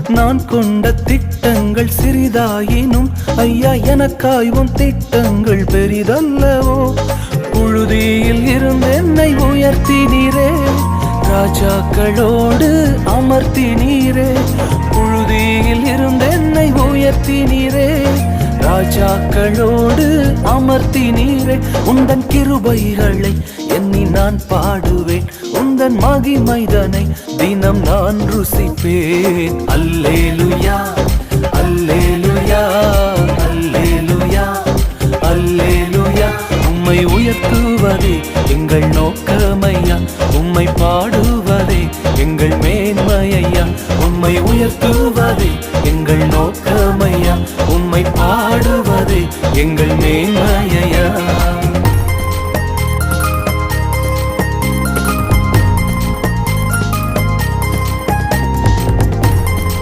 நான் கொண்ட திட்டங்கள் சிறிதாயினும் ஐயா எனக்காய் உன் திட்டங்கள் பெரிதல்லவோ. புழுதியில் இருந்து என்னை உயர்த்தினீரே, ராஜாக்களோடு அமர்த்தினீரே. புழுதியில் இருந்து என்னை உயர்த்தினீரே, ராஜாக்களோடு அமர்த்தினீரே. உந்தன் கிருபைகளை எண்ணி நான் பாடுவேன், உந்தன் மகிமைதனை தினம் நான் ருசிப்பேன். அல்லேலுயா அல்லேலுயா அல்லேலுயா அல்லேலுயா. உம்மை உயர்த்துவதே எங்கள் நோக்கமையா, உம்மை பாடுவதே எங்கள் மேன்மையா. உம்மை உயர்த்துவதே எங்கள் நோக்கமையா, உம்மை பாடுவதே எங்கள் மேன்மையா.